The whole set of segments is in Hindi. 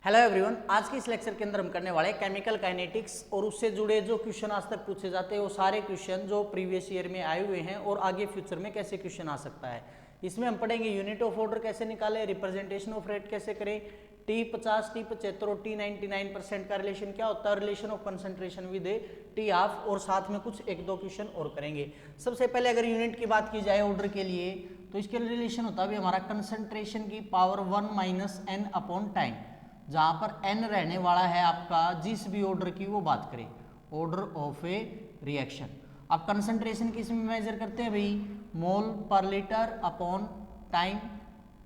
हेलो एवरीवन, आज के इस लेक्चर के अंदर हम करने वाले केमिकल काइनेटिक्स और उससे जुड़े जो क्वेश्चन आज तक पूछे जाते हैं वो सारे क्वेश्चन जो प्रीवियस ईयर में आए हुए हैं और आगे फ्यूचर में कैसे क्वेश्चन आ सकता है। इसमें हम पढ़ेंगे यूनिट ऑफ ऑर्डर कैसे निकालें, रिप्रेजेंटेशन ऑफ रेट कैसे करें, T50, T75 और T99% का रिलेशन क्या होता है, relation of concentration with T half, और साथ में कुछ एक दो क्वेश्चन और करेंगे। सबसे पहले अगर यूनिट की बात की जाए ऑर्डर के लिए तो इसके रिलेशन होता है हमारा कंसंट्रेशन की power 1 minus n upon time, जहां पर n रहने वाला है आपका जिस भी ऑर्डर की वो बात करें, ऑर्डर ऑफ ए रिएक्शन। अब कंसंट्रेशन किस में मेजर करते हैं भाई, मोल पर लीटर अपॉन टाइम,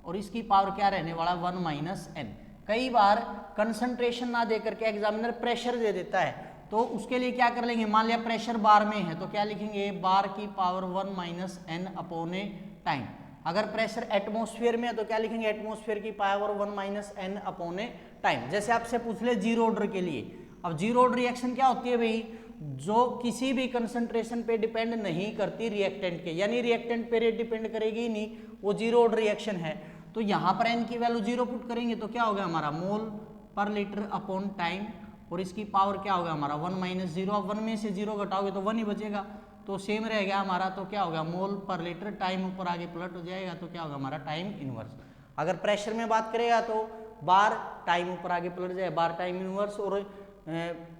और इसकी पावर क्या रहने वाला 1 माइनस एन। कई बार कंसंट्रेशन ना देकर के एग्जामिनर प्रेशर दे देता है, तो उसके लिए क्या कर लेंगे, मान लिया प्रेशर बार में है तो क्या लिखेंगे, बार की power 1 minus n upon a time. अगर प्रेशर एटमॉस्फेयर में है तो क्या लिखेंगे, एटमॉस्फेयर की power 1 minus n upon a time. जैसे आपसे पूछ ले जीरो ऑर्डर के लिए, अब जीरो ऑर्डर रिएक्शन क्या होती है भाई, जो किसी भी कंसंट्रेशन पे डिपेंड नहीं करती रिएक्टेंट के, यानी रिएक्टेंट पे रेट डिपेंड करेगी ही नहीं, वो जीरो ऑर्डर रिएक्शन है। तो यहां पर एन की वैल्यू जीरो पुट करेंगे तो क्या होगा हमारा मोल पर लीटर अपॉन टाइम, और इसकी पावर क्या होगा हमारा 1 माइनस जीरो। अब 1 में से जीरो घटाओगे तो 1 ही बचेगा, तो सेम रह गया हमारा, तो क्या होगा मोल पर लीटर, टाइम ऊपर आगे पलट हो जाएगा तो क्या होगा हमारा टाइम इनवर्स। अगर प्रेशर में बात करेगा तो बार टाइम ऊपर आगे पलट जाए, बार टाइम इनवर्स, और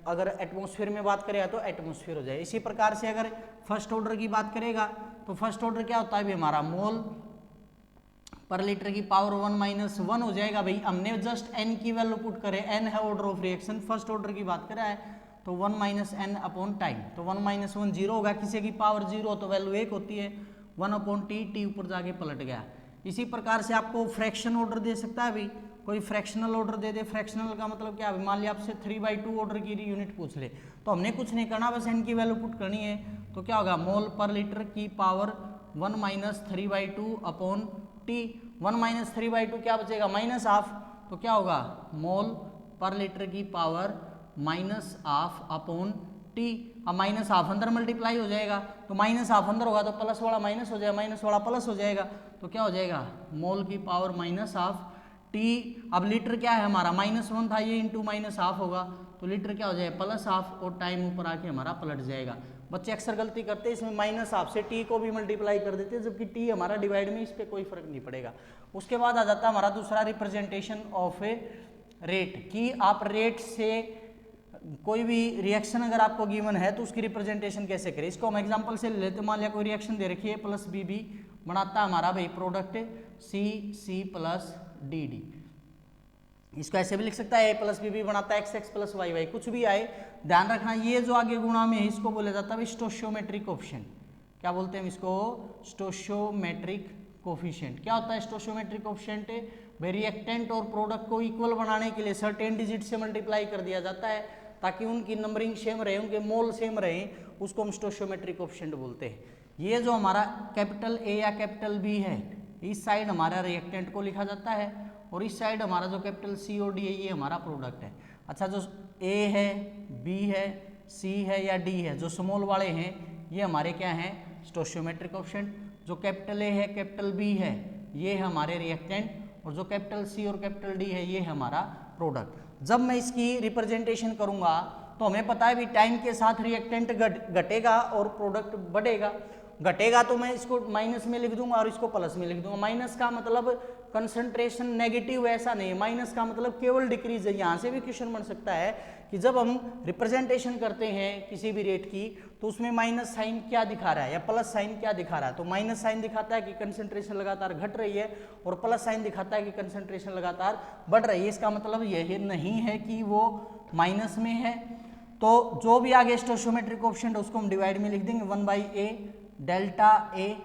अगर एटमॉस्फेयर में बात करेगा तो एटमॉस्फेयर हो जाए। इसी प्रकार से अगर फर्स्ट ऑर्डर की बात करेगा तो फर्स्ट ऑर्डर क्या होता है भी हमारा मोल पर लीटर की पावर 1 माइनस 1 हो जाएगा भाई। हमने जस्ट एन की वैल्यू पुट करे, एन है order of reaction, first order की बात करा है तो 1 माइनस एन अपॉन टाइम, तो 1 माइनस 1 जीरो होगा, किसी की पावर जीरो तो वैल्यू 1 होती है, 1 अपॉन टी ऊपर जाके पलट गया। इसी प्रकार से आपको फ्रैक्शन ऑर्डर दे सकता है भाई, कोई फ्रैक्शनल ऑर्डर दे दे। फ्रैक्शनल का मतलब क्या है, मान लिया आपसे 3/2 ऑर्डर की यूनिट पूछ ले तो हमने कुछ नहीं करना, बस एन की वैल्यू पुट करनी है, तो क्या होगा मोल पर लीटर की power 1 minus 3/2 upon T. 1 minus 3/2 क्या बचेगा, माइनस हाफ, तो क्या होगा मोल पर लीटर की power minus half upon T. अब माइनस हाफ अंदर मल्टीप्लाई हो जाएगा, तो माइनस हाफ अंदर होगा तो प्लस वाला माइनस हो जाएगा, माइनस वाला प्लस हो जाएगा, तो क्या हो जाएगा मोल की पावर माइनस हाफ टी। अब लीटर क्या है हमारा -1 था, ये इंटू माइनस हाफ होगा, तो लीटर क्या हो जाएगा प्लस हाफ, और टाइम ऊपर आके हमारा पलट जाएगा। बच्चे अक्सर गलती करते हैं, इसमें माइनस हाफ से टी को भी मल्टीप्लाई कर देते हैं, जबकि टी हमारा डिवाइड में, इस पर कोई फर्क नहीं पड़ेगा। उसके बाद आ जाता है हमारा दूसरा रिप्रेजेंटेशन ऑफ ए रेट, कि आप रेट से कोई भी रिएक्शन अगर आपको गिवन है तो उसकी रिप्रेजेंटेशन कैसे करें। इसको हम एग्जांपल से ले लेते हैं, मान लिया कोई रिएक्शन दे रखी है प्लस बी बी बनाता है हमारा भाई product C C plus D D. इसको ऐसे भी लिख सकता है ए प्लस बी बी बनाता है X X plus Y Y, कुछ भी आए ध्यान रखना, ये जो आगे गुणा में है इसको बोला जाता है स्टोशियोमेट्रिक कोफिशिएंट। क्या बोलते हैं हम इसको, स्टोशियोमेट्रिक कोफिशिएंट। क्या होता है स्टोशियोमेट्रिक कोफिशिएंट, भाई रिएक्टेंट और प्रोडक्ट को इक्वल बनाने के लिए सर्टेन डिजिट से मल्टीप्लाई कर दिया जाता है ताकि उनकी नंबरिंग सेम रहे, उनके मोल सेम रहे, उसको हम स्टोशियोमेट्रिक कोफिशिएंट बोलते हैं। ये जो हमारा कैपिटल ए या कैपिटल बी है, इस साइड हमारा रिएक्टेंट को लिखा जाता है, और इस साइड हमारा जो कैपिटल सी और डी है ये हमारा प्रोडक्ट है। अच्छा, जो ए है, बी है, सी है या डी है, जो स्मॉल वाले हैं ये हमारे क्या हैं, स्टोशियोमेट्रिक कोफिशिएंट। जो कैपिटल ए है, कैपिटल बी है, ये है हमारे रिएक्टेंट, और जो कैपिटल सी और कैपिटल डी है ये हमारा प्रोडक्ट। जब मैं इसकी रिप्रेजेंटेशन करूंगा तो हमें पता है भी टाइम के साथ रिएक्टेंट घटेगा और प्रोडक्ट बढ़ेगा। घटेगा तो मैं इसको माइनस में लिख दूंगा और इसको प्लस में लिख दूंगा। माइनस का मतलब कंसंट्रेशन नेगेटिव, ऐसा नहीं है, माइनस का मतलब केवल डिक्रीज है। यहाँ से भी क्वेश्चन बन सकता है कि जब हम रिप्रेजेंटेशन करते हैं किसी भी रेट की तो उसमें माइनस साइन क्या दिखा रहा है या प्लस साइन क्या दिखा रहा है, तो माइनस साइन दिखाता है कि कंसंट्रेशन लगातार घट रही है, और प्लस साइन दिखाता है कि कंसंट्रेशन लगातार बढ़ रही है। इसका मतलब यह नहीं है कि वो माइनस में है। तो जो भी आगे स्टोशियोमेट्रिक कोफिशिएंट है उसको हम डिवाइड में लिख देंगे 1/a delta A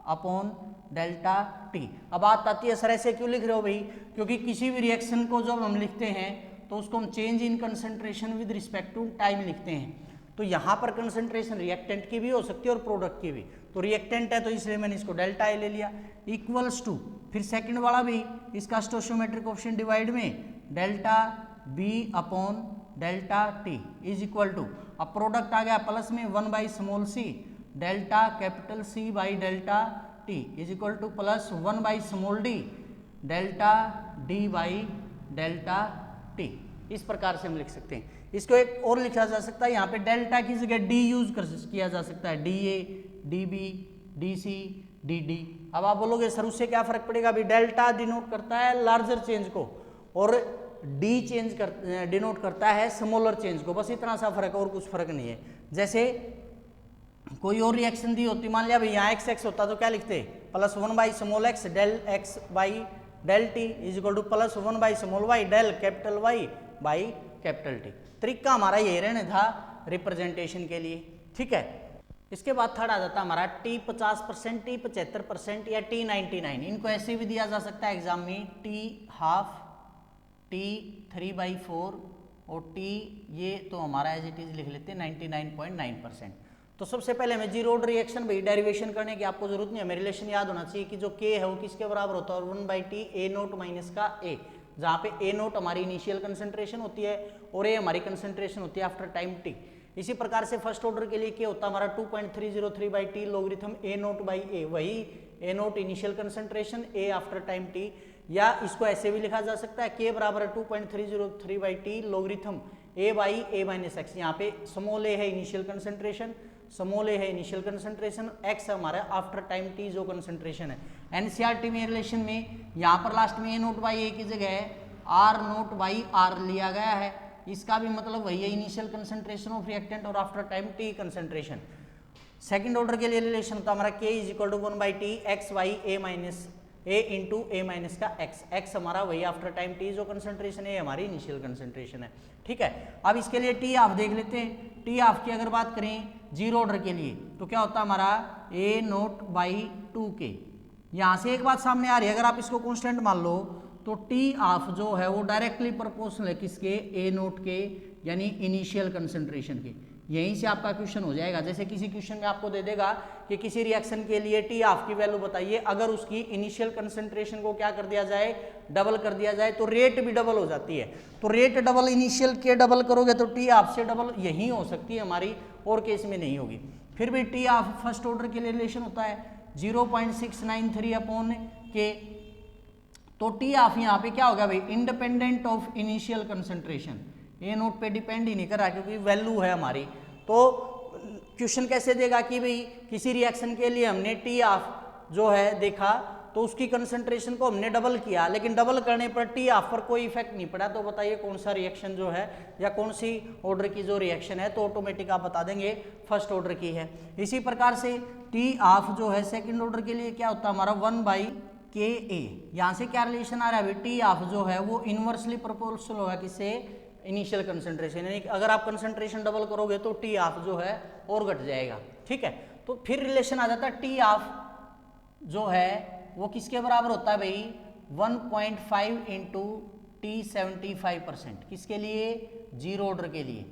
upon delta T. अब बात आती है सर ऐसे क्यों लिख रहे हो भाई, क्योंकि किसी भी रिएक्शन को जब हम लिखते हैं तो उसको हम change in concentration with respect to time लिखते हैं। तो यहाँ पर कंसंट्रेशन रिएक्टेंट की भी हो सकती है और प्रोडक्ट की भी, तो रिएक्टेंट है तो इसलिए मैंने इसको डेल्टा ए ले लिया, इक्वल्स टू फिर सेकंड वाला भी इसका स्टोशियोमेट्रिक कोफिशिएंट डिवाइड में delta B upon delta T is equal to, अब प्रोडक्ट आ गया प्लस में 1/स्मॉल c delta capital C by delta T is equal to plus 1/स्मॉल d delta D by delta T, इस प्रकार से हम लिख सकते हैं। इसको एक और लिखा जा सकता है, यहाँ पे डेल्टा की जगह डी यूज किया जा सकता है, D A, D B, D C, D D. अब आप बोलोगे सर उससे क्या फर्क पड़ेगा? अभी डेल्टा डिनोट करता है लार्जर चेंज को और डी डिनोट करता है स्मॉलर चेंज को, बस इतना सा फर्क, और कुछ फर्क नहीं है। जैसे कोई और रिएक्शन दी होती, मान लिया भाई यहाँ एक्स एक्स होता तो क्या लिखते? Plus 1 by small X del X by del T is equal to plus 1 by small Y del capital Y by capital T. तरीका हमारा ये रहने था रिप्रेजेंटेशन के लिए, ठीक है। इसके बाद थर्ड आ जाता है हमारा टी 50%, टी 75% या टी 99। इनको ऐसे भी दिया जा सकता है एग्जाम में, टी हाफ, टी 3/4 और टी ये तो हमारा एज इट इज लिख लेते हैं 99.9%। तो सबसे पहले हमें जीरो ऑर्डर रिएक्शन भाई डेरिवेशन करने की आपको जरूरत नहीं है, हमें रिलेशन याद होना चाहिए कि जो के है वो किसके बराबर होता है, और 1/t ए नोट माइनस का ए, जहाँ पे ए नोट हमारी इनिशियल कंसंट्रेशन होती है और ए हमारी कंसंट्रेशन होती है आफ्टर टाइम टी। इसी प्रकार से फर्स्ट ऑर्डर के लिए क्या होता है हमारा 2.303/t logarithm A naught by A, वही A naught initial concentration, A after time T. या इसको ऐसे भी लिखा जा सकता है के बराबर है 2.303/t logarithm A by A minus x. यहाँ पे स्मॉल ए है इनिशियल कंसंट्रेशन, स्मॉल ए है इनिशियल कंसंट्रेशन, एक्स हमारा आफ्टर टाइम टी जो कंसंट्रेशन है। एनसीईआरटी में रिलेशन में यहाँ पर लास्ट में ए नोट बाई ए की जगह आर नोट बाई आर लिया गया है, इसका भी मतलब वही है इनिशियल कंसंट्रेशन ऑफ रिएक्टेंट और after time T concentration. Second order के लिए रिलेशन होता है हमारा K is equal to 1/t X by A minus A into A minus का एक्स, एक्स हमारा वही आफ्टर टाइम टी जो कंसंट्रेशन है हमारी इनिशियल कंसंट्रेशन है, ठीक है। अब इसके लिए टी ऑफ देख लेते हैं। टी ऑफ की अगर बात करें जीरो ऑर्डर के लिए तो क्या होता है हमारा ए नोट बाई 2k। यहाँ से एक बात सामने आ रही है, अगर आप इसको कांस्टेंट मान लो तो टी ऑफ जो है वो डायरेक्टली प्रोपोर्शनल है किसके, ए नोट के, यानी इनिशियल कंसंट्रेशन के। यहीं से आपका क्वेश्चन हो जाएगा। जैसे किसी क्वेश्चन में आपको दे देगा कि किसी रिएक्शन के लिए टी ऑफ की वैल्यू बताइए, अगर उसकी इनिशियल कंसंट्रेशन को क्या कर दिया जाए, डबल कर दिया जाए, तो रेट भी डबल हो जाती है। तो रेट डबल इनिशियल के डबल करोगे तो टी ऑफ से डबल यही हो सकती है हमारी, और केस में नहीं होगी। फिर भी टी ऑफ फर्स्ट ऑर्डर के लिए रिलेशन होता है 0.693/k। तो टी ऑफ यहाँ पे क्या होगा भाई, independent of initial concentration, A note पे डिपेंड ही नहीं कर रहा क्योंकि वैल्यू है हमारी। तो क्वेश्चन कैसे देगा कि भाई किसी रिएक्शन के लिए हमने टी ऑफ जो है देखा तो उसकी कंसंट्रेशन को हमने डबल किया, लेकिन डबल करने पर टी ऑफ पर कोई इफेक्ट नहीं पड़ा, तो बताइए कौन सा रिएक्शन जो है या कौन सी ऑर्डर की जो रिएक्शन है, तो ऑटोमेटिक आप बता देंगे फर्स्ट ऑर्डर की है। इसी प्रकार से टी ऑफ जो है सेकेंड ऑर्डर के लिए क्या होता है हमारा 1/ka। यहाँ से क्या रिलेशन आ रहा है, टी ऑफ जो है वो इनवर्सली प्रोपोर्शनल होगा किससे, इनिशियल कंसंट्रेशन, यानी अगर आप कंसंट्रेशन डबल करोगे तो टी ऑफ जो है और घट जाएगा, ठीक है। तो फिर रिलेशन आ जाता है टी ऑफ जो है वो किसके बराबर होता है भाई, 1.5 इंटू टी 75%, किसके लिए, जीरो ऑर्डर के लिए।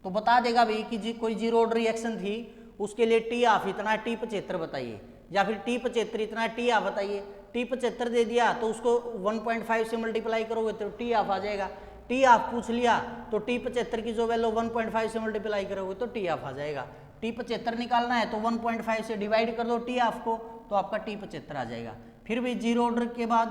तो बता देगा भाई कि कोई जीरो ऑर्डर रिएक्शन थी उसके लिए टी ऑफ इतना, टी 75 बताइए, या फिर टी 75 इतना, टी ऑफ बताइए। टी 75 दे दिया तो उसको 1.5 से मल्टीप्लाई करोगे तो टी ऑफ आ जाएगा। टी ऑफ पूछ लिया तो टी 75 की जो वैल्यू 1.5 से मल्टीप्लाई करोगे तो टी ऑफ आ जाएगा। टी 75 निकालना है तो 1.5 से डिवाइड कर दो टी ऑफ को, तो आपका टी 75 आ जाएगा। फिर भी जीरो ऑर्डर के बाद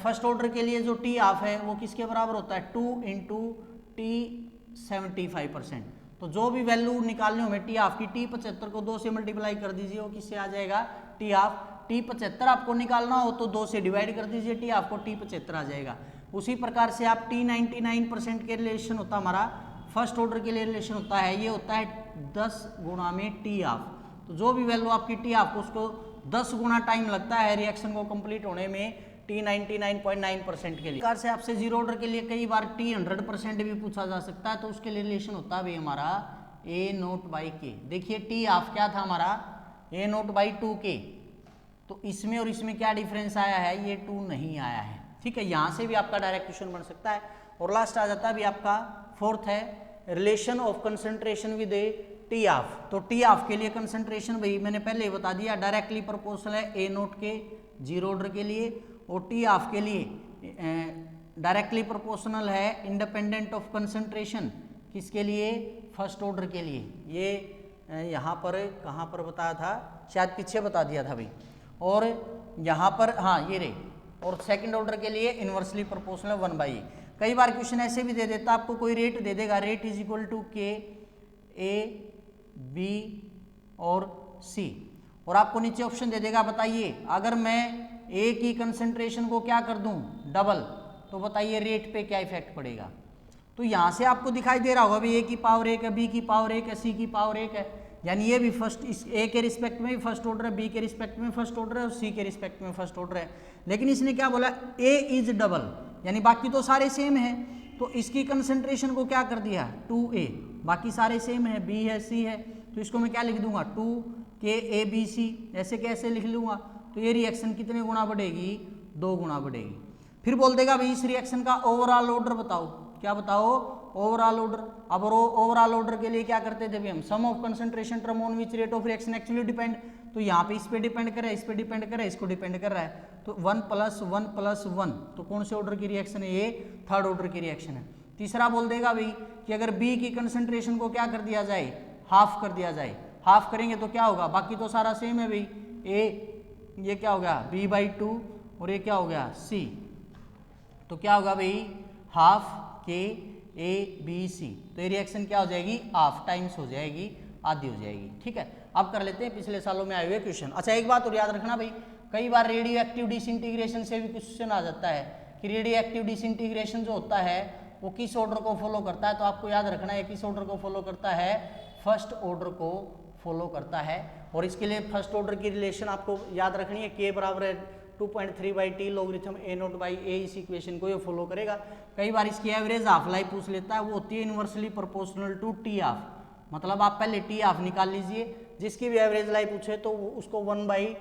फर्स्ट ऑर्डर के लिए जो टी ऑफ है वो किसके बराबर होता है, 2 इंटू टी 75%। तो जो भी वैल्यू निकालनी हो हमें टी ऑफ की, टी 75 को 2 से मल्टीप्लाई कर दीजिए, वो किससे आ जाएगा, टी ऑफ। टी 75 आपको निकालना हो तो 2 से डिवाइड कर दीजिए, टी ऑफ को टी 75 आ जाएगा। उसी प्रकार से आप टी 99% के रिलेशन होता हमारा फर्स्ट ऑर्डर के लिए रिलेशन होता है, ये होता है 10 गुणा में टी ऑफ। तो जो भी वैल्यू आपकी टी ऑफ को उसको 10 गुना टाइम लगता है रिएक्शन को कंप्लीट होने में टी 99.9% के लिए। प्रकार से आपसे जीरो ऑर्डर के लिए कई बार टी 100% भी पूछा जा सकता है, तो उसके लिए रिलेशन होता है भाई हमारा ए नोट बाई के। देखिए टी ऑफ क्या था हमारा, ए नोट बाई 2k। तो इसमें और इसमें क्या डिफरेंस आया है, ये 2 नहीं आया है, ठीक है। यहाँ से भी आपका डायरेक्ट क्वेश्चन बन सकता है। और लास्ट आ जाता है भी आपका फोर्थ है relation of concentration with A T of. तो टी ऑफ के लिए कंसंट्रेशन भाई मैंने पहले ही बता दिया, डायरेक्टली प्रोपोर्शनल है ए नोट के जीरो ऑर्डर के लिए, और टी ऑफ के लिए डायरेक्टली प्रोपोर्शनल है इंडिपेंडेंट ऑफ कंसंट्रेशन, किसके लिए, फर्स्ट ऑर्डर के लिए। ये यहाँ पर कहाँ पर बताया था, शायद पीछे बता दिया था भाई। और यहाँ पर हाँ ये रे, और सेकंड ऑर्डर के लिए इन्वर्सली प्रोपोर्शनल 1/a। कई बार क्वेश्चन ऐसे भी दे देता, आपको कोई रेट दे देगा, रेट इज इक्वल टू के ए बी और सी, और आपको नीचे ऑप्शन दे देगा, बताइए अगर मैं ए की कंसंट्रेशन को क्या कर दूं डबल, तो बताइए रेट पे क्या इफेक्ट पड़ेगा। तो यहां से आपको दिखाई दे रहा होगा भाई ए की पावर 1 है, बी की पावर 1 है, सी की पावर 1 है, यानी ये भी फर्स्ट, इस ए के रिस्पेक्ट में भी फर्स्ट ऑर्डर है, बी के रिस्पेक्ट में फर्स्ट ऑर्डर है और सी के रिस्पेक्ट में फर्स्ट ऑर्डर है। लेकिन इसने क्या बोला, ए इज डबल, यानी बाकी तो सारे सेम है, तो इसकी कंसंट्रेशन को क्या कर दिया 2a, बाकी सारे सेम है, बी है, सी है, तो इसको मैं क्या लिख दूंगा 2KABC, ऐसे कैसे लिख लूंगा, तो ये रिएक्शन कितने गुना बढ़ेगी, 2 गुना बढ़ेगी। फिर बोल देगा भाई इस रिएक्शन का ओवरऑल ऑर्डर बताओ, क्या बताओ ओवरऑल ऑर्डर। अब ओवरऑल ऑर्डर के लिए क्या करते थे भाई हम, sum of concentration term on which rate of reaction actually depend, तो यहाँ पे इस पे डिपेंड कर रहा है, इस पे डिपेंड कर रहा है, इसको डिपेंड कर रहा है, तो 1 + 1 + 1, तो कौन से ऑर्डर की रिएक्शन है, ये थर्ड ऑर्डर की रिएक्शन है। तीसरा बोल देगा भाई कि अगर बी की कंसंट्रेशन को क्या कर दिया जाए, हाफ कर दिया जाए, हाफ करेंगे तो क्या होगा, बाकी तो सारा सेम है भाई, ए ये क्या हो गया b/2 और ये क्या हो गया c, तो क्या होगा भाई हाफ KABC, तो ये रिएक्शन क्या हो जाएगी, हाफ टाइम्स हो जाएगी, आधी हो जाएगी। ठीक है, अब कर लेते हैं पिछले सालों में आए हुए क्वेश्चन। अच्छा एक बात और याद रखना भाई, कई बार रेडियो एक्टिव डिसइंटीग्रेशन से भी क्वेश्चन आ जाता है कि रेडियो एक्टिव डिसइंटीग्रेशन जो होता है वो किस ऑर्डर को फॉलो करता है, तो आपको याद रखना है किस ऑर्डर को फॉलो करता है, फर्स्ट ऑर्डर को फॉलो करता है। और इसके लिए फर्स्ट ऑर्डर की रिलेशन आपको याद रखनी है, k बराबर है 2.3/t लॉगरिथम A0/a, इस इक्वेशन को ये फॉलो करेगा। कई बार इसकी एवरेज हाफ लाइफ पूछ लेता है, वो होती है inversely proportional to T half, मतलब आप पहले टी हाफ निकाल लीजिए, जिसकी भी एवरेज लाइफ पूछे तो उसको 1/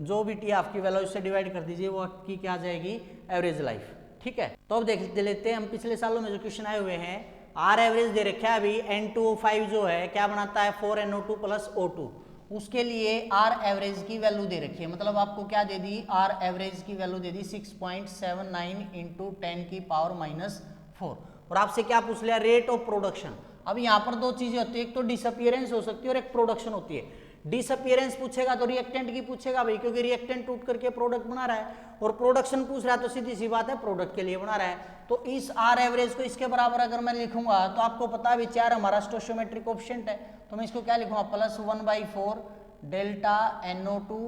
जो भी टी हाफ की वैल्यू उससे डिवाइड कर दीजिए, वो आपकी क्या आ जाएगी एवरेज लाइफ। ठीक है, तो अब देख लेते हैं हम पिछले सालों में जो क्वेश्चन आए हुए हैं। आर एवरेज दे रखा है अभी, N2O5 जो है क्या बनाता है 4NO2 + O2, उसके लिए आर एवरेज की वैल्यू दे रखी है, मतलब आपको क्या दे दी, आर एवरेज की वैल्यू दे दी 6.79 × 10⁻⁴, और आपसे क्या पूछ लिया, रेट ऑफ प्रोडक्शन। अब यहाँ पर दो चीजें होती है, एक तो डिसअपियरेंस हो सकती है और एक प्रोडक्शन होती है। डिसअपियरेंस पूछेगा तो रिएक्टेंट की पूछेगा भाई, क्योंकि रिएक्टेंट टूट करके प्रोडक्ट बना रहा है, और प्रोडक्शन पूछ रहा है तो सीधी सी बात है प्रोडक्ट के लिए बना रहा है। तो इस आर एवरेज को इसके बराबर अगर मैं लिखूंगा तो आपको पता है विचार हमारा स्टोइचियोमेट्रिक कोएफिशिएंट है, तो मैं इसको क्या लिखूंगा +1/4 ΔNO2/ΔT।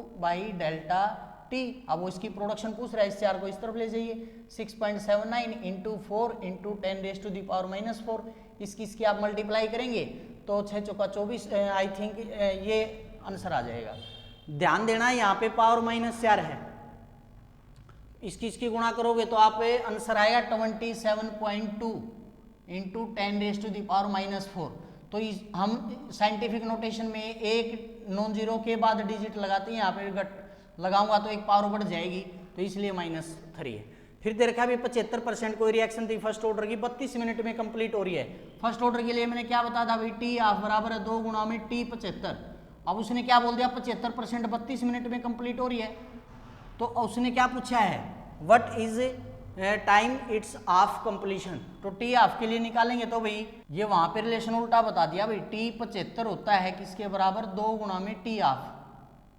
अब वो इसकी प्रोडक्शन पूछ रहा है, इस चार को इस तरफ ले जाइए, 6.79 × 4 × 10⁻⁴, इसकी आप मल्टीप्लाई करेंगे तो 6 चौका 24, आई थिंक ये आंसर आ जाएगा। ध्यान देना यहाँ पे पावर -4 है, इसकी गुणा करोगे तो आप आंसर आएगा 27.2 × 10⁻⁴। तो हम साइंटिफिक नोटेशन में एक नॉन जीरो के बाद डिजिट लगाते हैं, यहाँ पे घट लगाऊंगा तो एक पावर बढ़ जाएगी, तो इसलिए -3 है। फिर दे रखा है 75% कोई रिएक्शन थी फर्स्ट ऑर्डर की 32 मिनट में कंप्लीट हो रही है। फर्स्ट ऑर्डर के लिए मैंने क्या बताया था भाई, टी हाफ बराबर है 2 गुणा में टी 75। अब उसने क्या बोल दिया 75% 32 मिनट में कंप्लीट हो रही है, तो उसने क्या पूछा है what is time it's half completion, तो टी हाफ के लिए निकालेंगे तो भाई ये वहां पे रिलेशन उल्टा बता दिया भाई, टी 75 होता है किसके बराबर 2 गुणा में टी हाफ,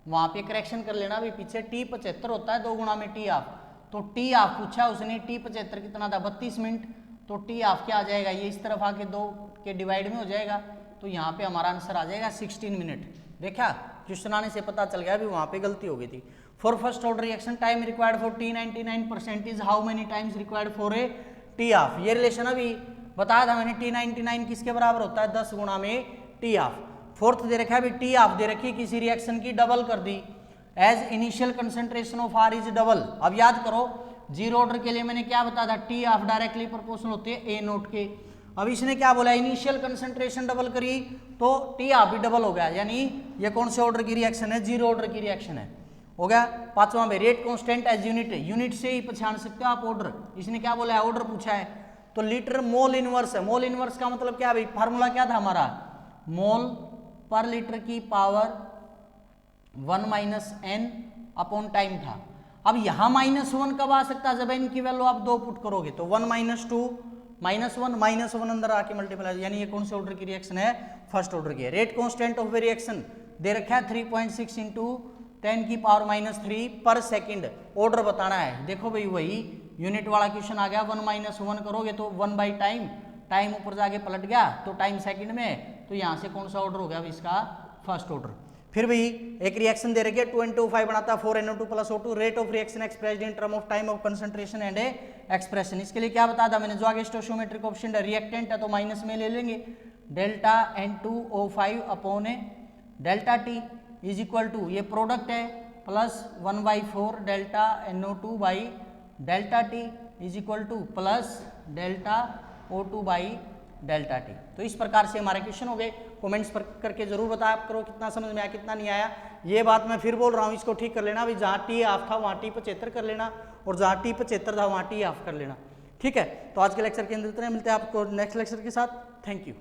वहां पे करेक्शन कर लेना भाई, पीछे टी 75 होता है 2 गुणा में टी हाफ, तो टी हाफ पूछा उसने, टी 75 कितना था 32 मिनट, तो टी हाफ क्या आ जाएगा, ये इस तरफ आके 2 के डिवाइड में हो जाएगा, तो यहाँ पे हमारा आंसर आ जाएगा 16 मिनट। देखा क्वेश्चन आने से पता चल गया भी वहां पे गलती हो गई थी। For first order reaction time required for T99% is how many times required for A T half, ये रिलेशन अभी बताया था मैंने, T99 किसके बराबर होता है 10 गुणा में टी हाफ। फोर्थ दे रखा है भी टी हाफ दे रखी किसी रिएक्शन की डबल कर दी, as initial concentration of R is double. अब याद करो जीरो ऑर्डर के लिए मैंने क्या बताया था, टी हाफ डायरेक्टली प्रोपोर्शनल होती है A0 के। अब इसने क्या बोला, इनिशियल कंसंट्रेशन डबल करी तो टी हाफ भी डबल हो गया, यानी ये कौन से ऑर्डर की रिएक्शन है, जीरो ऑर्डर की रिएक्शन है, हो गया। पांचवा में rate constant as unit, unit से ही पहचान सकते हो आप ऑर्डर, इसने क्या बोला है ऑर्डर पूछा है, तो लीटर मोल इनवर्स है। मोल इनवर्स का मतलब क्या भाई, फार्मूला क्या था हमारा, मोल पर लीटर की पावर 1 - n अपॉन टाइम था। अब यहां -1 कब आ सकता है, जब n की वैल्यू आप 2 पुट करोगे, तो 1 - 2 -1 अंदर आके मल्टीप्लाई, यानी ये कौन से ऑर्डर की रिएक्शन है, फर्स्ट ऑर्डर की है। रेट कांस्टेंट ऑफ रिएक्शन दे रखा है 3.6 × 10⁻³ पर सेकंड, ऑर्डर बताना है। देखो भाई वही यूनिट वाला क्वेश्चन आ गया 1 माइनस 1 करोगे तो 1 बाई टाइम, टाइम ऊपर जाके पलट गया तो टाइम सेकंड में, तो यहाँ से कौन सा ऑर्डर हो गया इसका फर्स्ट ऑर्डर। फिर भी एक रिएक्शन दे रखी है 2N2O5 बनाता 4NO2 plus O2, rate of reaction expressed in term of time of concentration and expression. इसके लिए क्या बता था मैंने, जो आगे स्टोइकियोमेट्रिक कोएफिशिएंट रिएक्टेंट है तो माइनस में ले लेंगे, delta N2O5 upon delta T is equal to, ये प्रोडक्ट है, plus 1/4 delta NO2 by delta T is equal to plus delta O2 by delta T। तो इस प्रकार से हमारे क्वेश्चन हो गए। कमेंट्स पर करके जरूर बताया करो कितना समझ में आया कितना नहीं आया। ये बात मैं फिर बोल रहा हूँ, इसको ठीक कर लेना, अभी जहाँ T हाफ था वहाँ T 75 कर लेना, और जहाँ T 75 था वहाँ T हाफ कर लेना। ठीक है, तो आज के लेक्चर के अंदर इतना, मिलते हैं आपको नेक्स्ट लेक्चर के साथ। Thank you.